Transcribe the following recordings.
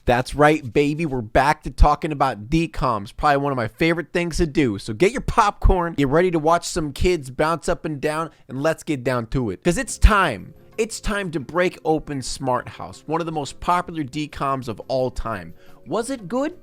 That's right, baby. We're back to talking about DComs. Probably one of my favorite things to do. So get your popcorn, get ready to watch some kids bounce up and down, and let's get down to it. Because it's time. It's time to break open Smart House, one of the most popular DComs of all time. Was it good?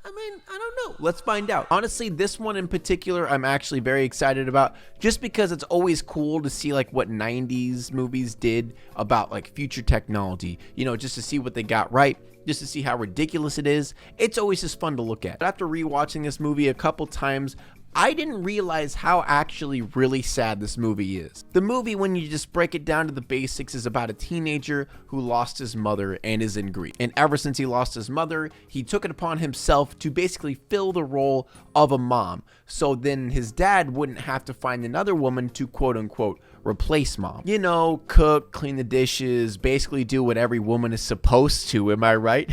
I mean, I don't know. Let's find out. Honestly, this one in particular, I'm actually very excited about just because it's always cool to see like what 90s movies did about like future technology, you know, just to see what they got right, just to see how ridiculous it is. It's always just fun to look at. After rewatching this movie a couple times, I didn't realize how actually really sad this movie is. The movie, when you just break it down to the basics, is about a teenager who lost his mother and is in grief. And ever since he lost his mother, he took it upon himself to basically fill the role of a mom. So then his dad wouldn't have to find another woman to quote unquote replace mom. You know, cook, clean the dishes, basically do what every woman is supposed to, am I right?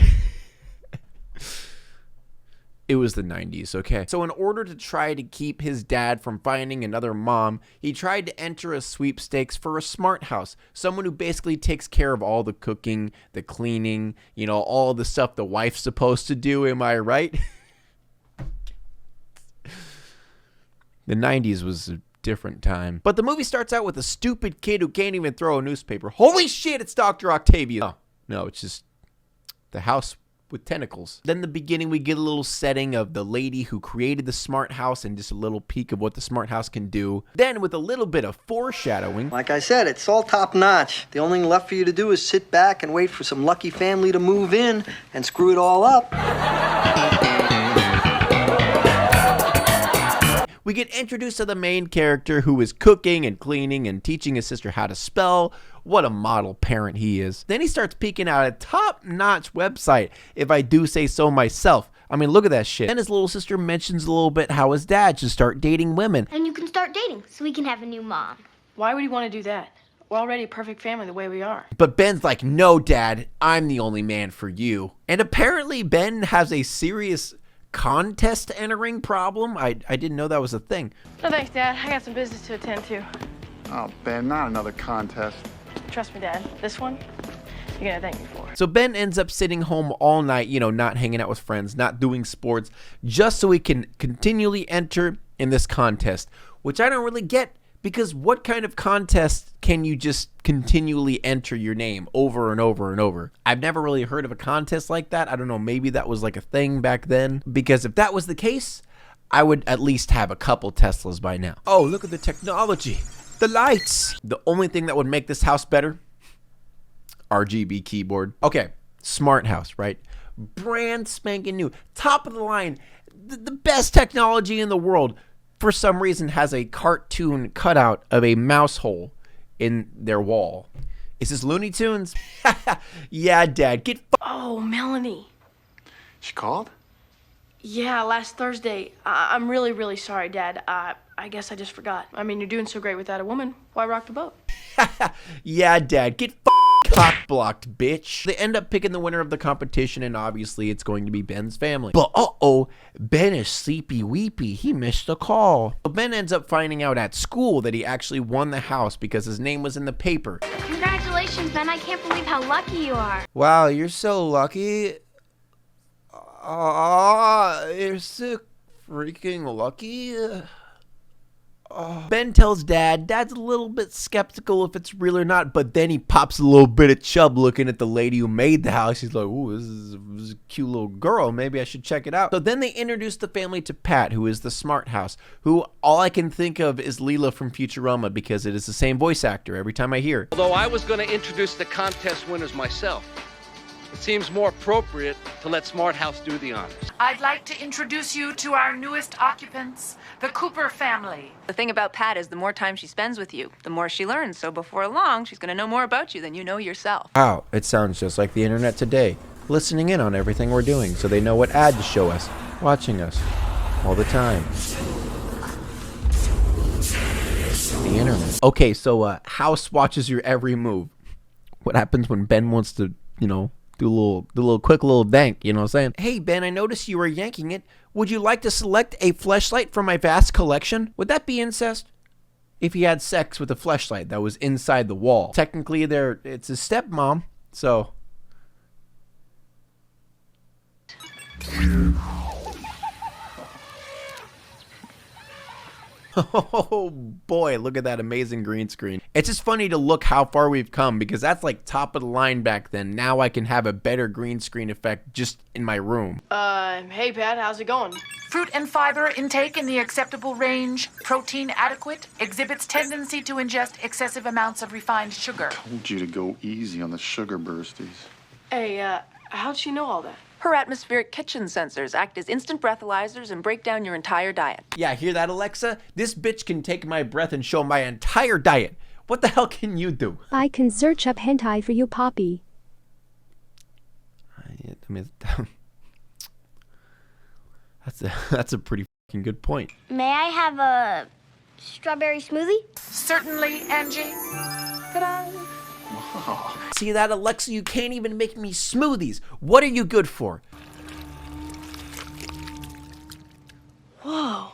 It was the 90s, okay? So in order to try to keep his dad from finding another mom, he tried to enter a sweepstakes for a smart house. Someone who basically takes care of all the cooking, the cleaning, you know, all the stuff the wife's supposed to do, am I right? The 90s was a different time. But the movie starts out with a stupid kid who can't even throw a newspaper. Holy shit, it's Dr. Octavius. Oh, no, it's just the house with tentacles. Then in the beginning, we get a little setting of the lady who created the smart house and just a little peek of what the smart house can do. Then with a little bit of foreshadowing. Like I said, it's all top notch. The only thing left for you to do is sit back and wait for some lucky family to move in and screw it all up. We get introduced to the main character who is cooking and cleaning and teaching his sister how to spell. What a model parent he is. Then he starts peeking out a top-notch website, if I do say so myself. I mean, look at that shit. Then his little sister mentions a little bit how his dad should start dating women. And you can start dating so we can have a new mom. Why would he want to do that? We're already a perfect family the way we are. But Ben's like, no, Dad, I'm the only man for you. And apparently Ben has a serious contest entering problem. I didn't know that was a thing. No thanks, Dad. I got some business to attend to. Oh, Ben, not another contest. Trust me, Dad. This one, you're gonna thank me for. So Ben ends up sitting home all night, you know, not hanging out with friends, not doing sports, just so he can continually enter in this contest, which I don't really get, because what kind of contest can you just continually enter your name over and over and over? I've never really heard of a contest like that. I don't know, maybe that was like a thing back then, because if that was the case, I would at least have a couple Teslas by now. Oh, look at the technology. The lights. The only thing that would make this house better, RGB keyboard. Okay, smart house, right? Brand spanking new, top of the line, the best technology in the world. For some reason has a cartoon cutout of a mouse hole in their wall. Is this Looney Tunes? Yeah, Dad, get Oh, Melanie. She called? Yeah, last Thursday. I'm really, really sorry, Dad. I guess I just forgot. I mean, you're doing so great without a woman. Why rock the boat? Yeah, Dad, get cock-blocked, bitch. They end up picking the winner of the competition, and obviously it's going to be Ben's family. But uh-oh, Ben is sleepy-weepy. He missed the call. So Ben ends up finding out at school that he actually won the house because his name was in the paper. Congratulations, Ben. I can't believe how lucky you are. Wow, you're so lucky. You're so freaking lucky. Ben tells Dad. Dad's a little bit skeptical if it's real or not, but then he pops a little bit of chub looking at the lady who made the house. He's like, ooh, this is a cute little girl. Maybe I should check it out. So then they introduce the family to Pat, who is the smart house, who all I can think of is Leela from Futurama because it is the same voice actor every time I hear it. Although I was going to introduce the contest winners myself, it seems more appropriate to let Smart House do the honors. I'd like to introduce you to our newest occupants, the Cooper family. The thing about Pat is the more time she spends with you, the more she learns. So before long, she's going to know more about you than you know yourself. Wow, it sounds just like the internet today, listening in on everything we're doing so they know what ad to show us, watching us all the time. The internet. Okay, so house watches your every move. What happens when Ben wants to, you know, do a little quick little dank, you know what I'm saying? Hey, Ben, I noticed you were yanking it. Would you like to select a fleshlight from my vast collection? Would that be incest? If he had sex with a fleshlight that was inside the wall. Technically, it's his stepmom, so Oh boy, look at that amazing green screen. It's just funny to look how far we've come because that's like top of the line back then. Now I can have a better green screen effect just in my room. Hey Pat, how's it going? Fruit and fiber intake in the acceptable range. Protein adequate. Exhibits tendency to ingest excessive amounts of refined sugar. Told you to go easy on the sugar bursties. Hey, how'd she know all that? Her atmospheric kitchen sensors act as instant breathalyzers and break down your entire diet. Yeah, hear that, Alexa? This bitch can take my breath and show my entire diet. What the hell can you do? I can search up hentai for you, Poppy. I mean, that's a pretty fucking good point. May I have a strawberry smoothie? Certainly, Angie. Ta-da! See that, Alexa? You can't even make me smoothies. What are you good for? Whoa.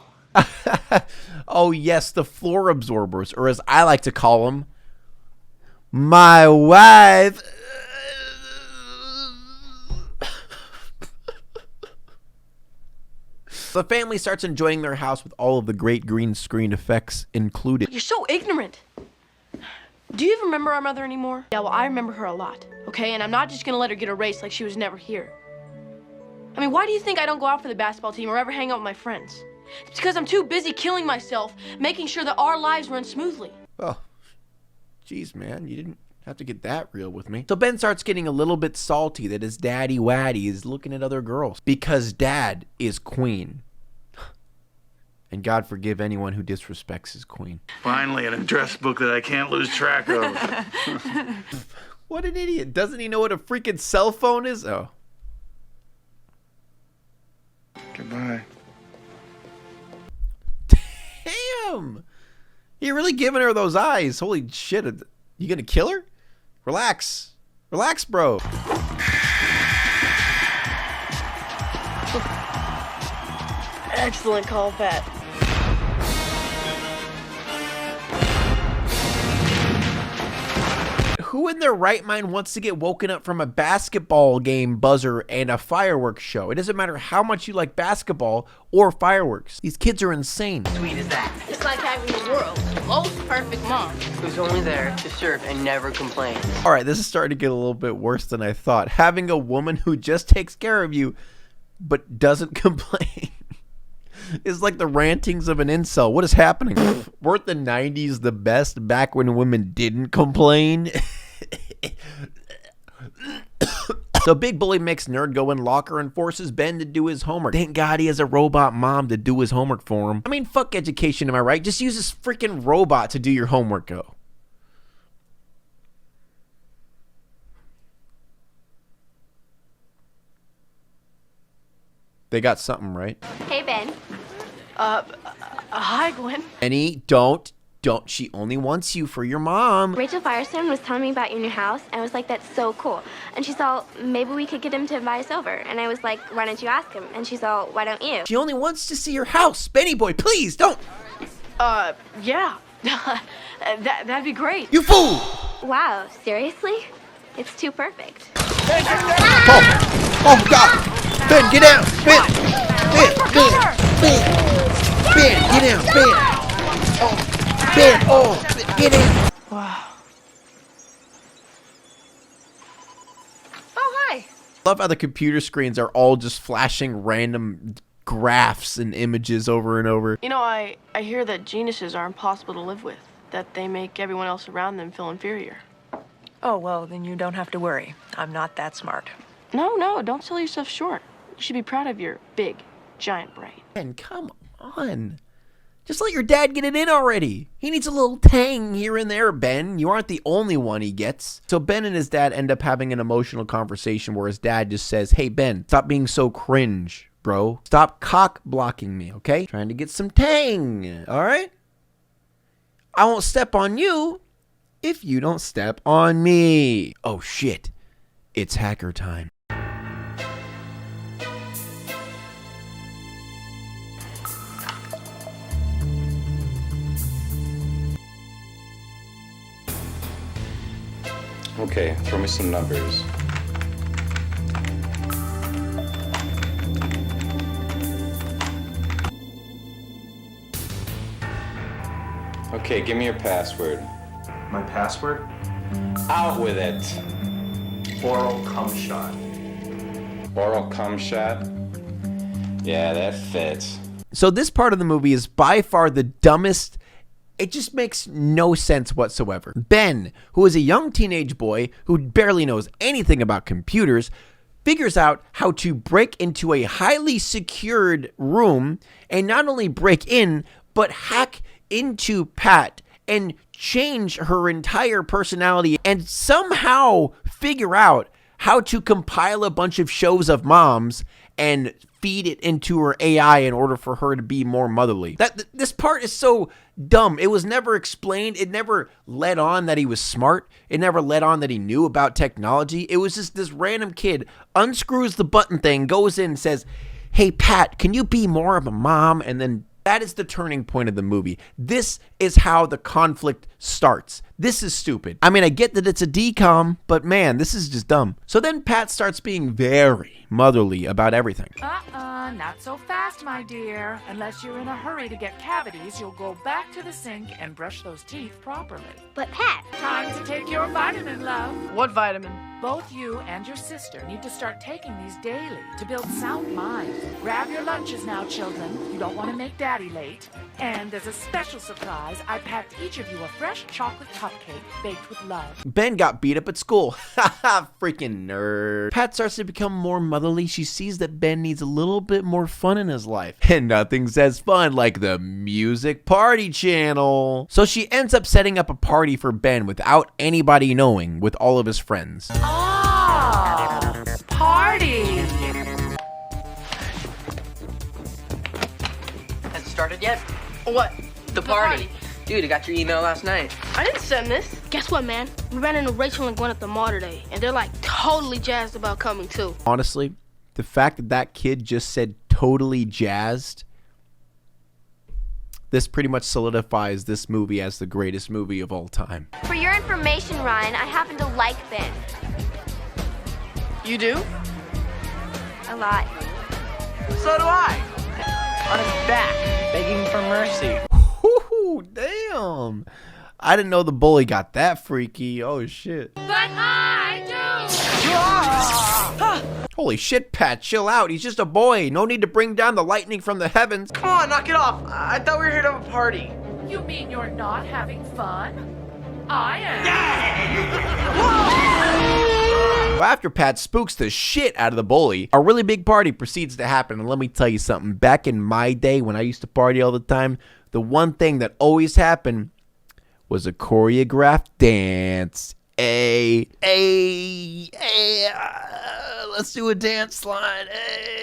Oh yes, the floor absorbers, or as I like to call them, my wife. The family starts enjoying their house with all of the great green screen effects included. You're so ignorant. Do you even remember our mother anymore? Yeah, well, I remember her a lot, okay? And I'm not just gonna let her get erased like she was never here. I mean, why do you think I don't go out for the basketball team or ever hang out with my friends? It's because I'm too busy killing myself, making sure that our lives run smoothly. Oh, geez, man, you didn't have to get that real with me. So Ben starts getting a little bit salty that his daddy Waddy is looking at other girls because dad is queen. And God forgive anyone who disrespects his queen. Finally, an address book that I can't lose track of. What an idiot. Doesn't he know what a freaking cell phone is? Oh. Goodbye. Damn. You're really giving her those eyes. Holy shit. You gonna kill her? Relax. Relax, bro. Excellent call, Pat. Who in their right mind wants to get woken up from a basketball game buzzer and a fireworks show? It doesn't matter how much you like basketball or fireworks. These kids are insane. Sweet as that. It's like having the world's most perfect mom. Who's only there to serve and never complains. All right, this is starting to get a little bit worse than I thought. Having a woman who just takes care of you but doesn't complain is like the rantings of an incel. What is happening? Weren't the 90s the best back when women didn't complain? So big bully makes nerd go in locker and forces Ben to do his homework. Thank God he has a robot mom to do his homework for him. I mean, fuck education, am I right? Just use this freaking robot to do your homework, go. They got something right. Hey, Ben. Hi, Gwen. Annie, don't. She only wants you for your mom. Rachel Firestone was telling me about your new house. I was like, that's so cool. And she's all, maybe we could get him to invite us over. And I was like, why don't you ask him? And she's all, why don't you? She only wants to see your house. Benny boy, please, don't. Yeah. That'd be great. You fool! Wow, seriously? It's too perfect. Oh, God. Ben, get down. Ben, get down. Ben. Ben, get in. Wow. Oh, hi. Love how the computer screens are all just flashing random graphs and images over and over. You know, I hear that geniuses are impossible to live with, that they make everyone else around them feel inferior. Oh, well, then you don't have to worry. I'm not that smart. No, don't sell yourself short. You should be proud of your big, giant brain. Ben, come on. Just let your dad get it in already. He needs a little tang here and there, Ben. You aren't the only one he gets. So Ben and his dad end up having an emotional conversation where his dad just says, hey, Ben, stop being so cringe, bro. Stop cock blocking me, okay? Trying to get some tang, all right? I won't step on you if you don't step on me. Oh, shit. It's hacker time. Okay, throw me some numbers. Okay, give me your password. My password? Out with it. Oral cum shot. Oral cum shot? Yeah, that fits. So this part of the movie is by far the dumbest. It just makes no sense whatsoever. Ben, who is a young teenage boy who barely knows anything about computers, figures out how to break into a highly secured room and not only break in, but hack into Pat and change her entire personality and somehow figure out how to compile a bunch of shows of moms and feed it into her AI in order for her to be more motherly. This part is so dumb. It was never explained. It never led on that he was smart. It never led on that he knew about technology. It was just this random kid unscrews the button thing, goes in and says, "Hey, Pat, can you be more of a mom?" And then that is the turning point of the movie. This is how the conflict starts. This is stupid. I mean, I get that it's a DCOM, but man, this is just dumb. So then Pat starts being very motherly about everything. Not so fast, my dear. Unless you're in a hurry to get cavities, you'll go back to the sink and brush those teeth properly. But Pat, Time to take your vitamin, love. What vitamin? Both you and your sister need to start taking these daily to build sound minds. Grab your lunches now, children. You don't want to make Daddy late. And as a special surprise, I packed each of you a fresh chocolate cupcake baked with love. Ben got beat up at school. Haha, freaking nerd. Pat starts to become more motherly. She sees that Ben needs a little bit more fun in his life. And nothing says fun like the music party channel. So she ends up setting up a party for Ben without anybody knowing, with all of his friends. Ah, party. Has it started yet? What? The party. Dude, I got your email last night. I didn't send this. Guess what, man? We ran into Rachel and Gwen at the mall today, and they're like totally jazzed about coming too. Honestly, the fact that that kid just said totally jazzed, this pretty much solidifies this movie as the greatest movie of all time. for your information, Ryan, I happen to like Ben. You do? A lot. So do I. On his back, begging for mercy. Ooh, damn. I didn't know the bully got that freaky. Oh, shit. But I do! Holy shit, Pat, chill out. He's just a boy. No need to bring down the lightning from the heavens. Come on, knock it off. I thought we were here to have a party. You mean you're not having fun? I am. Well, after Pat spooks the shit out of the bully, a really big party proceeds to happen. And let me tell you something. Back in my day when I used to party all the time, the one thing that always happened was a choreographed dance. Let's do a dance line.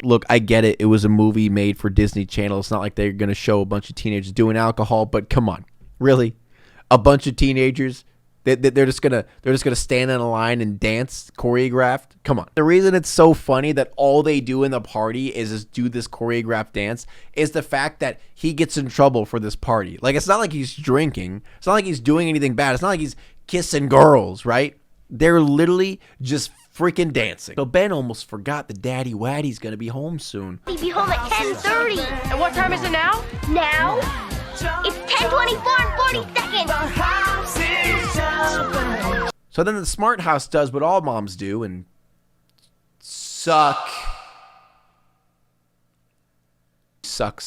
Look, I get it. It was a movie made for Disney Channel. It's not like they're going to show a bunch of teenagers doing alcohol, but come on. Really? A bunch of teenagers? They're just gonna stand in a line and dance choreographed? Come on. The reason it's so funny that all they do in the party is just do this choreographed dance is the fact that he gets in trouble for this party. Like, it's not like he's drinking. It's not like he's doing anything bad. It's not like he's kissing girls, right? They're literally just freaking dancing. So Ben almost forgot that Daddy Waddy's gonna be home soon. He'll be home at 10:30. And what time is it now? Now? It's 10:24 and 40 seconds. So then the smart house does what all moms do and sucks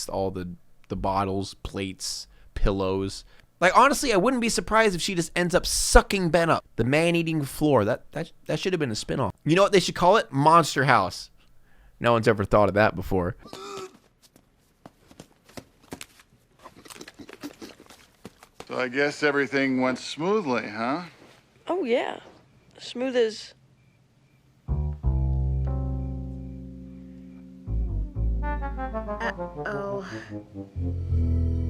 all the bottles, plates, pillows. Like, honestly, I wouldn't be surprised if she just ends up sucking Ben up. The man-eating floor. That should have been a spinoff. You know what they should call it? Monster House. No one's ever thought of that before. So I guess everything went smoothly, huh? Oh, yeah. Smooth as... Uh-oh.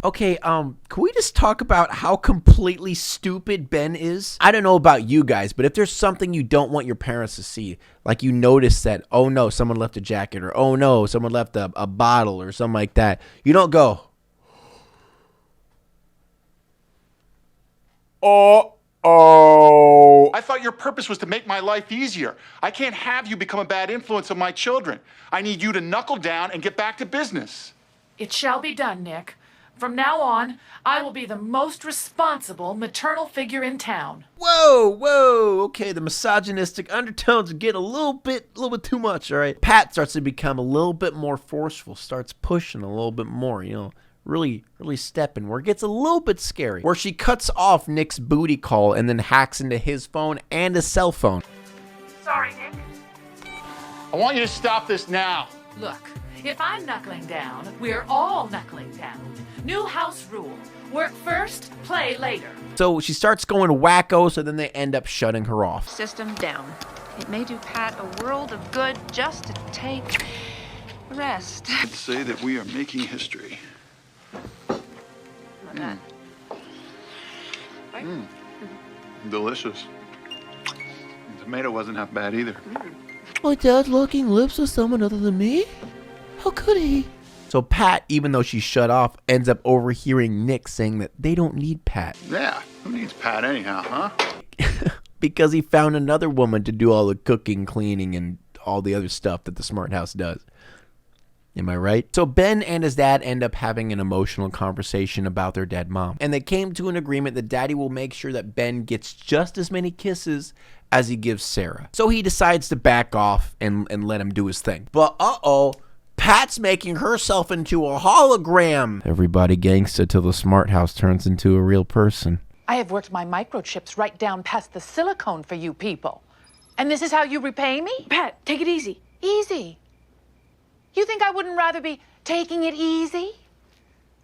Okay, can we just talk about how completely stupid Ben is? I don't know about you guys, but if there's something you don't want your parents to see, like you notice that, oh no, someone left a jacket, or oh no, someone left a bottle, or something like that, you don't go, oh. I thought your purpose was to make my life easier. I can't have you become a bad influence on my children. I need you to knuckle down and get back to business. It shall be done, Nick. From now on, I will be the most responsible maternal figure in town. Whoa, okay, the misogynistic undertones get a little bit too much, all right? Pat starts to become a little bit more forceful, starts pushing a little bit more, really stepping, where it gets a little bit scary, where she cuts off Nick's booty call and then hacks into his phone and his cell phone. Sorry, Nick. I want you to stop this now. Look, if I'm knuckling down, we're all knuckling down. New house rule. Work first, play later. So she starts going wacko, so then they end up shutting her off. System down. It may do Pat a world of good just to take a rest. I'd say that we are making history. That. Right? Delicious. The tomato wasn't half bad either. My dad's locking lips with someone other than me? How could he? So Pat, even though she's shut off, ends up overhearing Nick saying that they don't need Pat. Yeah, who needs Pat anyhow, huh? Because he found another woman to do all the cooking, cleaning, and all the other stuff that the smart house does. Am I right? So Ben and his dad end up having an emotional conversation about their dead mom. And they came to an agreement that Daddy will make sure that Ben gets just as many kisses as he gives Sarah. So he decides to back off and let him do his thing. But Pat's making herself into a hologram. Everybody gangsta till the smart house turns into a real person. I have worked my microchips right down past the silicone for you people. And this is how you repay me? Pat, take it easy. Easy. You think I wouldn't rather be taking it easy?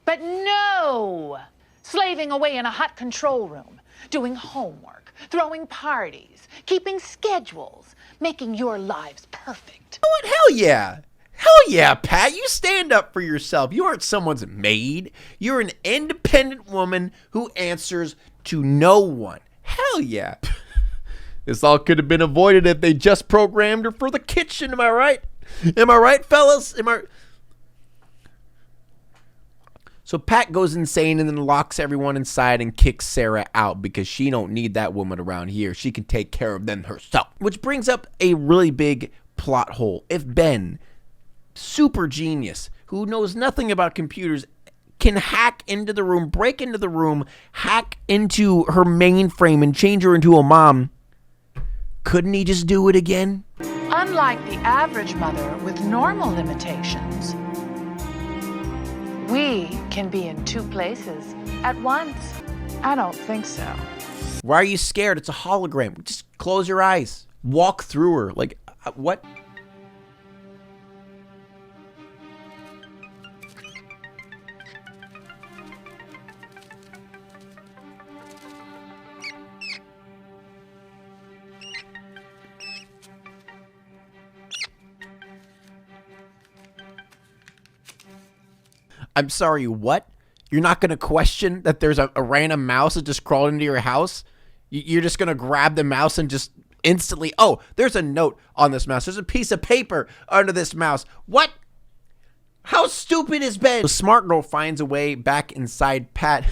But no! Slaving away in a hot control room, doing homework, throwing parties, keeping schedules, making your lives perfect. Oh, hell yeah! Hell yeah, Pat, you stand up for yourself. You aren't someone's maid. You're an independent woman who answers to no one. Hell yeah. This all could have been avoided if they just programmed her for the kitchen, am I right? Am I right, fellas? So Pat goes insane and then locks everyone inside and kicks Sarah out because she don't need that woman around here. She can take care of them herself. Which brings up a really big plot hole. If Ben, super genius, who knows nothing about computers, can hack into the room, break into the room, hack into her mainframe and change her into a mom, couldn't he just do it again? Unlike the average mother with normal limitations, we can be in two places at once. I don't think so. Why are you scared? It's a hologram. Just close your eyes. Walk through her. Like, what? I'm sorry, what? You're not going to question that there's a random mouse that just crawled into your house? You're just going to grab the mouse and just instantly, oh, there's a note on this mouse. There's a piece of paper under this mouse. What? How stupid is Ben? The smart girl finds a way back inside Pat.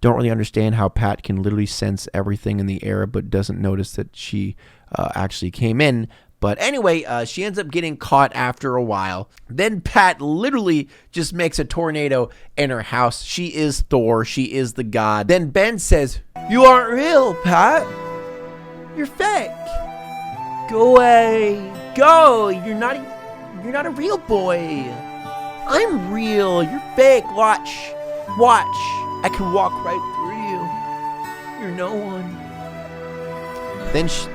Don't really understand how Pat can literally sense everything in the air, but doesn't notice that she actually came in. But anyway, she ends up getting caught after a while. Then Pat literally just makes a tornado in her house. She is Thor. She is the god. Then Ben says, "You aren't real, Pat. You're fake. Go away. Go. You're not a real boy. I'm real. You're fake. Watch. Watch. I can walk right through you. You're no one."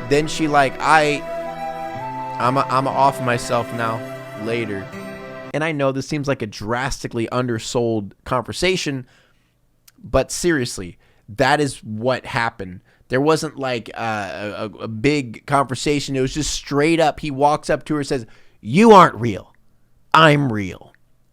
Then she like, I'm off myself now, later. And I know this seems like a drastically undersold conversation, but seriously, that is what happened. There wasn't like a big conversation. It was just straight up. He walks up to her and says, "You aren't real. I'm real."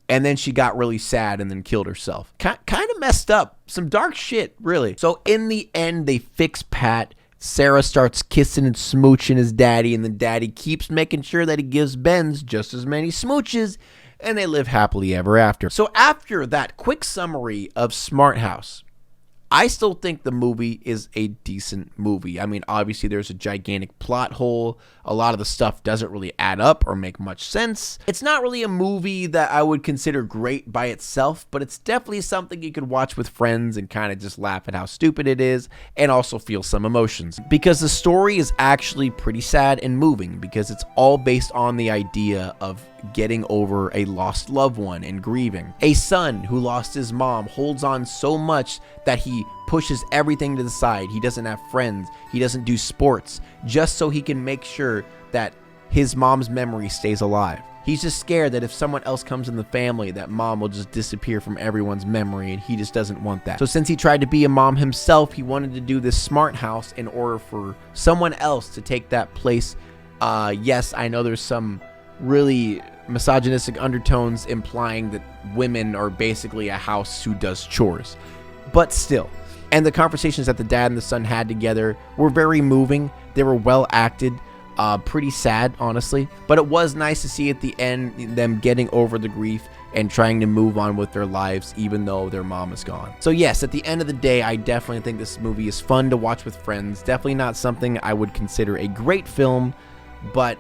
And then she got really sad and then killed herself. Kind of messed up. Some dark shit, really. So in the end, they fix Pat. Sarah starts kissing and smooching his daddy, and then daddy keeps making sure that he gives Ben's just as many smooches, and they live happily ever after. So after that quick summary of Smart House, I still think the movie is a decent movie. I mean, obviously there's a gigantic plot hole. A lot of the stuff doesn't really add up or make much sense. It's not really a movie that I would consider great by itself, but it's definitely something you could watch with friends and kind of just laugh at how stupid it is and also feel some emotions. Because the story is actually pretty sad and moving because it's all based on the idea of getting over a lost loved one and grieving. A son who lost his mom holds on so much that he pushes everything to the side. He doesn't have friends. He doesn't do sports just so he can make sure that his mom's memory stays alive. He's just scared that if someone else comes in the family, that mom will just disappear from everyone's memory, and he just doesn't want that. So since he tried to be a mom himself, he wanted to do this smart house in order for someone else to take that place. Yes, I know there's some really misogynistic undertones implying that women are basically a house who does chores, but still. And the conversations that the dad and the son had together were very moving. They were well acted, pretty sad, honestly, but it was nice to see at the end them getting over the grief and trying to move on with their lives even though their mom is gone. So yes, at the end of the day, I definitely think this movie is fun to watch with friends. Definitely not something I would consider a great film, but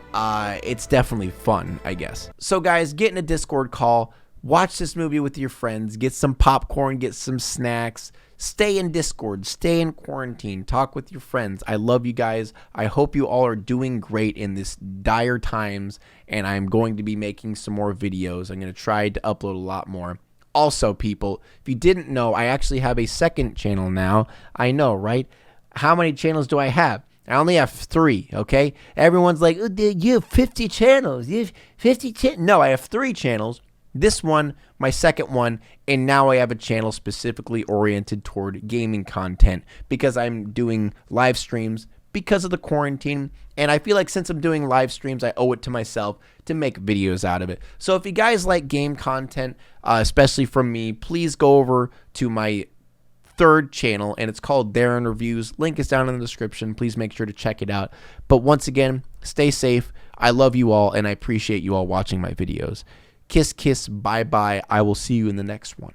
it's definitely fun, I guess. So guys, get in a Discord call, watch this movie with your friends, get some popcorn, get some snacks, stay in Discord, stay in quarantine, talk with your friends. I love you guys. I hope you all are doing great in this dire times, and I'm going to be making some more videos. I'm going to try to upload a lot more. Also, people, if you didn't know, I actually have a second channel now. I know, right? How many channels do I have? I only have 3, okay? Everyone's like, oh, you have 50 channels. You have 50 channels. No, I have 3 channels. This one, my second one, and now I have a channel specifically oriented toward gaming content because I'm doing live streams because of the quarantine. And I feel like since I'm doing live streams, I owe it to myself to make videos out of it. So if you guys like game content, especially from me, please go over to my 3rd channel, and it's called Darren Reviews. Link is down in the description. Please make sure to check it out. But once again, stay safe. I love you all, and I appreciate you all watching my videos. Kiss, kiss, bye-bye. I will see you in the next one.